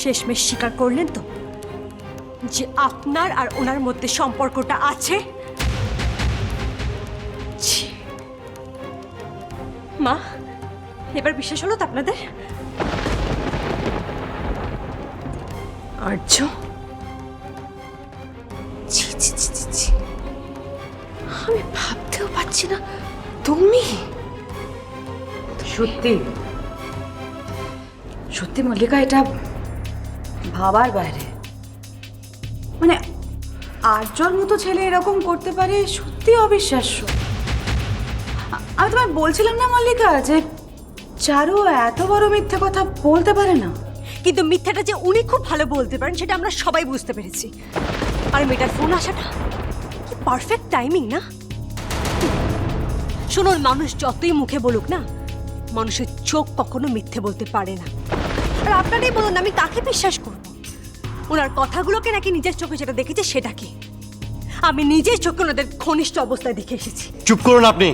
শেষমেশ স্বীকার করলেন তো যে আপনার আর ওনার মধ্যে সম্পর্কটা আছে। ছি। মা, এবার বিশ্বাস হলো তো আপনাদের? আর্য, ছি ছি ছি ছি ছি, আমি ভাবতেও পারছি না তুমি। সত্যি সত্যি মল্লিকা, এটা ভাবার বাইরে। মানে আর্যর মতো ছেলে এরকম করতে পারে, সত্যি অবিশ্বাস্য। আমি তোমায় বলছিলাম না মল্লিকা, যে চারু এত বড় মিথ্যে কথা বলতে পারে না। কিন্তু মিথ্যাটা যে উনি খুব ভালো বলতে পারেন সেটা আমরা সবাই বুঝতে পেরেছি। আর মেয়েটার ফোন আসাটা কি পারফেক্ট টাইমিং না? শুনুন, মানুষ যতই মুখে বলুক না, মানুষের চোখ কখনো মিথ্যে বলতে পারে না। আর আপনারাই বলুন, আমি কাকে বিশ্বাস করব? ওনার কথাগুলোকে নাকি নিজের চোখে যেটা দেখেছে সেটাকে? আমি নিজের চোখে ওনাদের ঘনিষ্ঠ অবস্থায় দেখে এসেছি। চুপ করুন আপনি।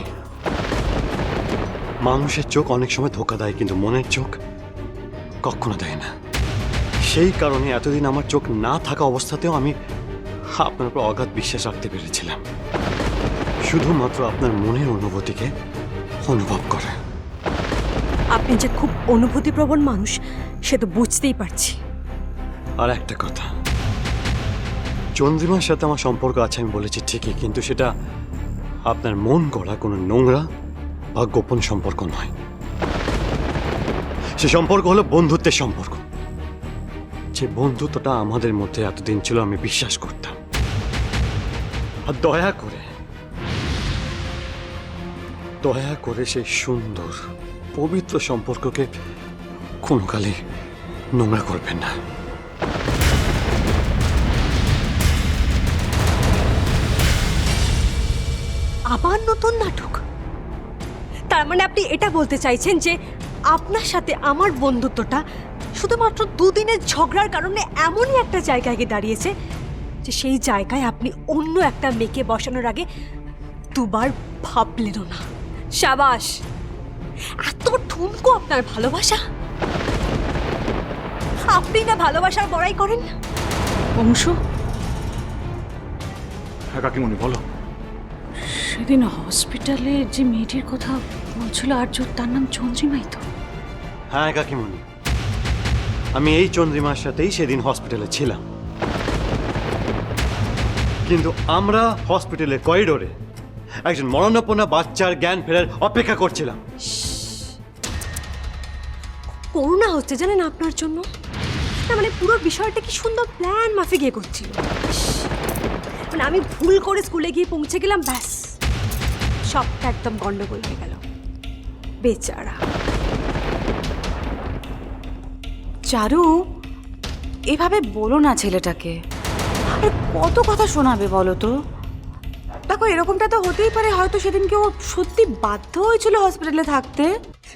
মানুষের চোখ অনেক সময় ধোকা দেয়, কিন্তু মনের চোখ কখনো দেয় না। সেই কারণে এতদিন আমার চোখ না থাকা অবস্থাতেও আমি আপনার উপর অগাধ বিশ্বাস রাখতে পেরেছিলাম, শুধুমাত্র আপনার মনের অনুভূতিকে অনুভব করে। আপনি যে খুব অনুভূতিপ্রবণ মানুষ সে তো বুঝতেই পারছি। আর একটা কথা, চন্দ্রিমার সাথে আমার সম্পর্ক আছে আমি বলেছি ঠিকই, কিন্তু সেটা আপনার মন গড়া কোনো নোংরা বা গোপন সম্পর্ক নয়। সে সম্পর্ক হলো বন্ধুত্বের সম্পর্ক। যে বন্ধুত্বটা আমাদের মধ্যে এতদিন ছিল আমি বিশ্বাস করতাম। আর দয়া করে সেই সুন্দর পবিত্র সম্পর্ককে কোনোকালে নোংরা করবেন না। আবার নতুন নাটক? তার মানে আপনি এটা বলতে চাইছেন যে আপনার সাথে আমার বন্ধুত্বটা শুধুমাত্র দুদিনের ঝগড়ার কারণে এমনই একটা জায়গায় গিয়ে দাঁড়িয়েছে যে সেই জায়গায় আপনি অন্য একটা মেয়েকে বসানোর আগে দুবার ভাবলেনও না। সাবাস! এত ঠুনকো আপনার ভালোবাসা! আপনি না ভালোবাসার বড়াই করেন? অংশ, হ্যাঁ কাকিমণি বলো। সেদিন হসপিটালে যে মেয়েটির কথা বলছিল আর্য, তার নাম চন্দ্রিমাই তো? হ্যাঁ কাকিমণি, আমি এই চন্দ্রিমার সাথেই সেদিন হসপিটালে ছিলাম। কিন্তু আমরা হসপিটালের করিডোরে একজন মরণাপন্ন বাচ্চার জ্ঞান ফেরার অপেক্ষা করছিলাম। করুণা হচ্ছে জানেন আপনার জন্য। না মানে পুরো বিষয়টা কি সুন্দর প্ল্যান মাফিক গিয়ে করছিল। মানে আমি ভুল করে স্কুলে গিয়ে পৌঁছে গেলাম, ব্যাস সবটা একদম গন্ডগোল হয়ে গেল। বেচারা চারু, এভাবে বলো না ছেলেটাকে। আরে কত কথা শোনাবে বলো তো? দেখো, এরকমটা তো হতেই পারে, হয়তো সেদিন কেউ সত্যি বাধ্য হয়েছিল হসপিটালে থাকতে।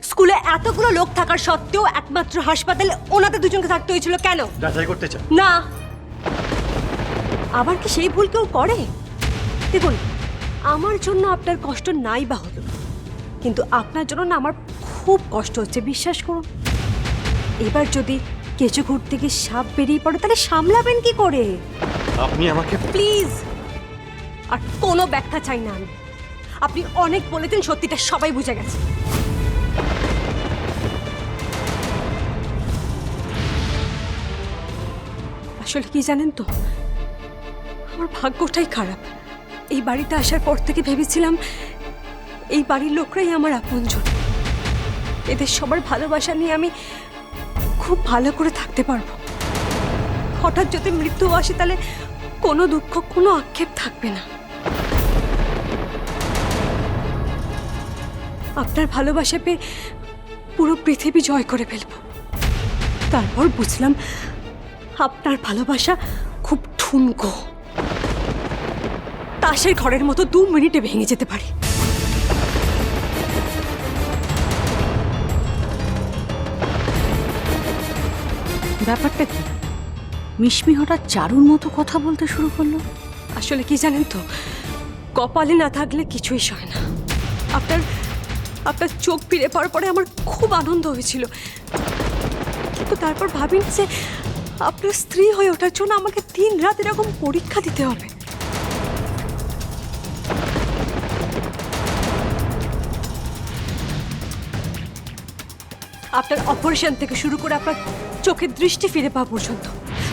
স্কুলে এতগুলো লোক থাকার সত্ত্বেও একমাত্র হাসপাতালে ওনাদের দুজনকে থাকতে হয়েছিল কেন? যাচাই করতে চাই না, আবার কি সেই ভুল কেউ করে? দেখুন, আমার জন্য আপনার কষ্ট নাই বা হলো, কিন্তু আপনার জন্য না আমার খুব কষ্ট হচ্ছে, বিশ্বাস করুন। এবার যদি কেঁচো ঘুরতে থেকে সাপ বেরিয়ে পড়ে তাহলে সামলাবেন কি করে? আপনি আমাকে প্লিজ, আর কোনো ব্যাখ্যা চাই না আমি। আপনি অনেক বলেছেন, সত্যিটা সবাই বুঝে গেছে। আসলে কি জানেন তো, আমার ভাগ্যটাই খারাপ। এই বাড়িতে আসার পর থেকে ভেবেছিলাম এই বাড়ির লোকরাই আমার আপনজন। এদের সবার ভালোবাসা নিয়ে আমি খুব ভালো করে থাকতে পারবো। হঠাৎ যদি মৃত্যু আসে তাহলে কোনো দুঃখ, কোনো আক্ষেপ থাকবে না। আপনার ভালোবাসা পেয়ে পুরো পৃথিবী জয় করে ফেলবো। তারপর বুঝলাম আপনার ভালোবাসা খুব ঠুনকো, তাসের ঘরের মতো 2 মিনিটে ভেঙে যেতে পারে। ব্যাপারটা কি? মিশমি হঠাৎ চারুর মতো কথা বলতে শুরু করলো। আসলে কি জানেন তো, কপালে না থাকলে কিছুই সয় না। আপনার আপনার চোখ ফিরে পাওয়ার পরে আমার খুব আনন্দ হয়েছিল, কিন্তু তারপর ভাবিনি যে আপনার স্ত্রী হয়ে ওঠার জন্য আমাকে দিন রাত এরকম পরীক্ষা দিতে হবে? আপনার অপারেশন থেকে শুরু করে আপনার চোখের দৃষ্টি ফিরে পাওয়া পর্যন্ত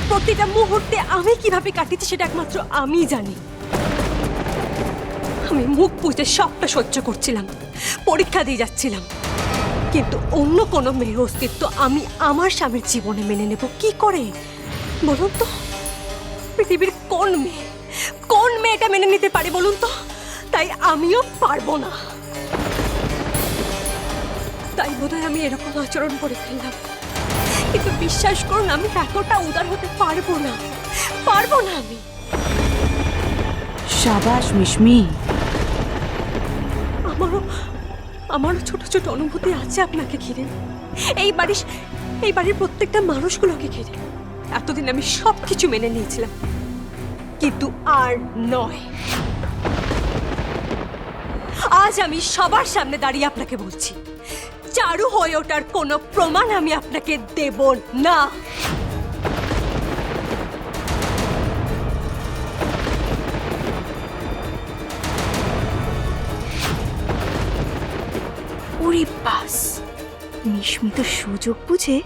প্রতিটা মুহূর্তে আমি কিভাবে কাটিয়েছি সেটা একমাত্র আমিই জানি। আমি মুখ বুঝে সবটা সহ্য করছিলাম, পরীক্ষা দিয়ে যাচ্ছিলাম, কিন্তু অন্য কোনো মেয়ের অস্তিত্ব আমি আমার স্বামীর জীবনে মেনে নেব কি করে বলুন তো? পৃথিবীর কোন মেয়ে এটা মেনে নিতে পারে বলুন তো? তাই আমিও পারবো না। তাই বোধহয় আমি এরকম আচরণ করে ফেললাম। কিন্তু বিশ্বাস করুন, আমি এতটা উদার হতে পারবো না আমি। সাবাস মিশমি। আমারও ছোট ছোট অনুভূতি আছে আপনাকে ঘিরে, এই বাড়ির প্রত্যেকটা মানুষগুলোকে ঘিরে। এতদিন আমি সবকিছু মেনে নিয়েছিলাম, কিন্তু আর নয়। আজ আমি সবার সামনে দাঁড়িয়ে আপনাকে বলছি, চারু হয়ে ওঠার কোনো প্রমাণ আমি আপনাকে দেব না। ওরে বাস, মিশমি তো সুযোগ বুঝে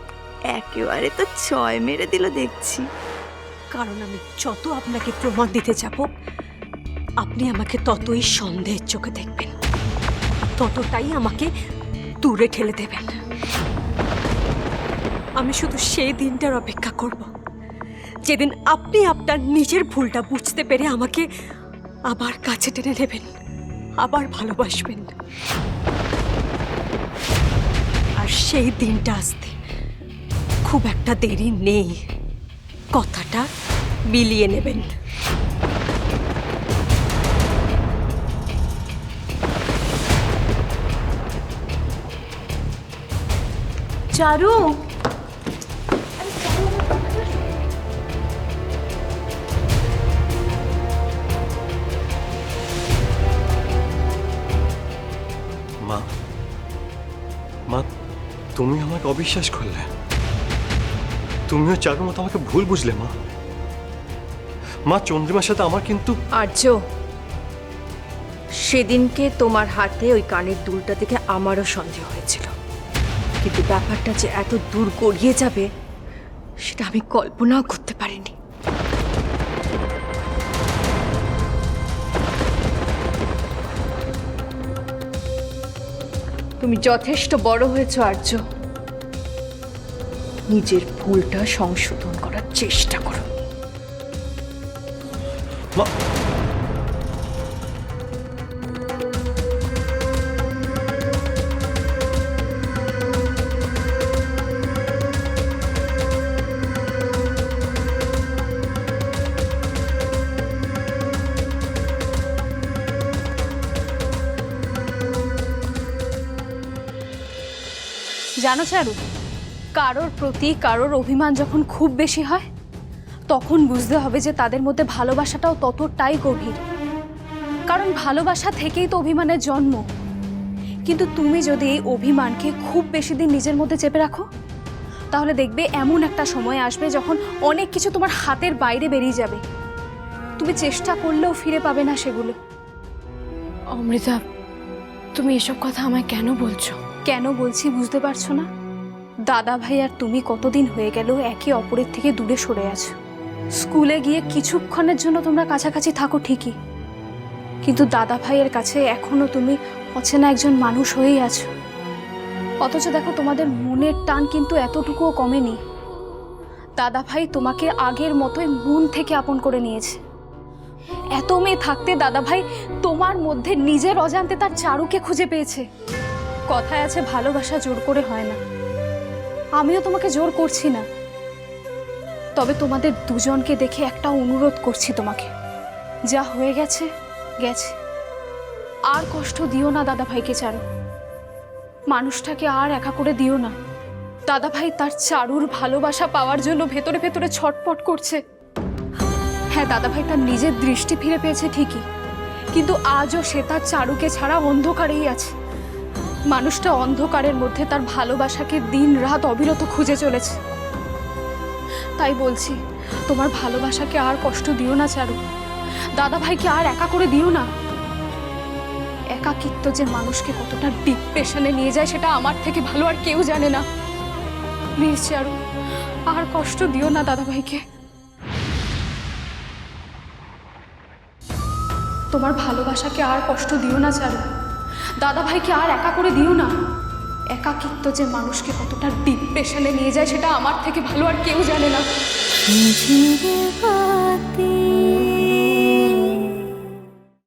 একেবারে তো ছয় মেরে দিল দেখছি। কারণ আমি যত আপনাকে প্রমাণ দিতে যাব, আপনি আমাকে ততই সন্দেহের চোখে দেখবেন, ততটাই আমাকে দূরে ঠেলে দেবেন। আমি শুধু সেই দিনটার অপেক্ষা করব যেদিন আপনি আপনার নিজের ভুলটা বুঝতে পেরে আমাকে আবার কাছে টেনে নেবেন, আবার ভালোবাসবেন। আর সেই দিনটা আসতে খুব একটা দেরি নেই, কথাটা মিলিয়ে নেবেন। চারু, মা, তুমি আমাকে অবিশ্বাস করলে, তুমিও চারুর মতো আমাকে ভুল বুঝলে। মা, চন্দ্রিমার সাথে আমার কিন্তু আর্য, সেদিনকে তোমার হাতে ওই কানের দুলটা দেখে আমারও সন্দেহ হয়েছিল, কিন্তু ব্যাপারটা যে এত দূর গড়িয়ে যাবে সেটা আমি কল্পনাও করতে পারিনি। তুমি যথেষ্ট বড় হয়েছো আর্য, নিজের ভুলটা সংশোধন করার চেষ্টা করো। মা, জানো চারু, কারোর প্রতি কারোর অভিমান যখন খুব বেশি হয় তখন বুঝতে হবে যে তাদের মধ্যে ভালোবাসাটাও ততটাই গভীর। কারণ ভালোবাসা থেকেই তো অভিমানের জন্ম। কিন্তু তুমি যদি এই অভিমানকে খুব বেশি দিন নিজের মধ্যে চেপে রাখো, তাহলে দেখবে এমন একটা সময় আসবে যখন অনেক কিছু তোমার হাতের বাইরে বেরিয়ে যাবে, তুমি চেষ্টা করলেও ফিরে পাবে না সেগুলো। অমৃতা, তুমি এসব কথা আমায় কেন বলছো? কেন বলছি বুঝতে পারছো না? দাদা ভাই আর তুমি কতদিন হয়ে গেল একে অপরের থেকে দূরে সরে আছো। স্কুলে গিয়ে কিছুক্ষণের জন্য তোমরা কাছাকাছি থাকো ঠিকই, কিন্তু দাদা ভাইয়ের কাছে এখনো তুমি অচেনা একজন মানুষ হয়েই আছো। অথচ দেখো, তোমাদের মনের টান কিন্তু এতটুকুও কমেনি। দাদা ভাই তোমাকে আগের মতোই মন থেকে আপন করে নিয়েছে। এত মেয়ে থাকতে দাদা ভাই তোমার মধ্যে নিজের অজান্তে তার চারুকে খুঁজে পেয়েছে। কথায় আছে, ভালোবাসা জোর করে হয় না। আমিও তোমাকে জোর করছি না, তবে তোমাদের দুজনকে দেখে একটা অনুরোধ করছি তোমাকে, যা হয়ে গেছে গেছে, আর কষ্ট দিও না দাদা ভাইকে। চারু মানুষটাকে আর একা করে দিও না। দাদা ভাই তার চারুর ভালোবাসা পাওয়ার জন্য ভেতরে ভেতরে ছটপট করছে। হ্যাঁ, দাদা ভাই তার নিজের দৃষ্টি ফিরে পেয়েছে ঠিকই, কিন্তু আজও সে তার চারুকে ছাড়া অন্ধকারেই আছে। মানুষটা অন্ধকারের মধ্যে তার ভালোবাসাকে দিন রাত অবিরত খুঁজে চলেছে। তাই বলছি, তোমার ভালোবাসাকে আর কষ্ট দিও না চারু। দাদা ভাইকে আর একা করে দিও না। একাকিত্ব যে মানুষকে কতটা ডিপ্রেশনে নিয়ে যায় সেটা আমার থেকে ভালো আর কেউ জানে না। প্লিজ চারু, আর কষ্ট দিও না দাদা ভাইকে। তোমার ভালোবাসাকে আর কষ্ট দিও না চারু। দাদা ভাইকে আর একা করে দিও না। একাকিত্ব যে মানুষকে কতটা ডিপ্রেশনে নিয়ে যায় সেটা আমার থেকে ভালো আর কেউ জানে না। ঝিরে বাতি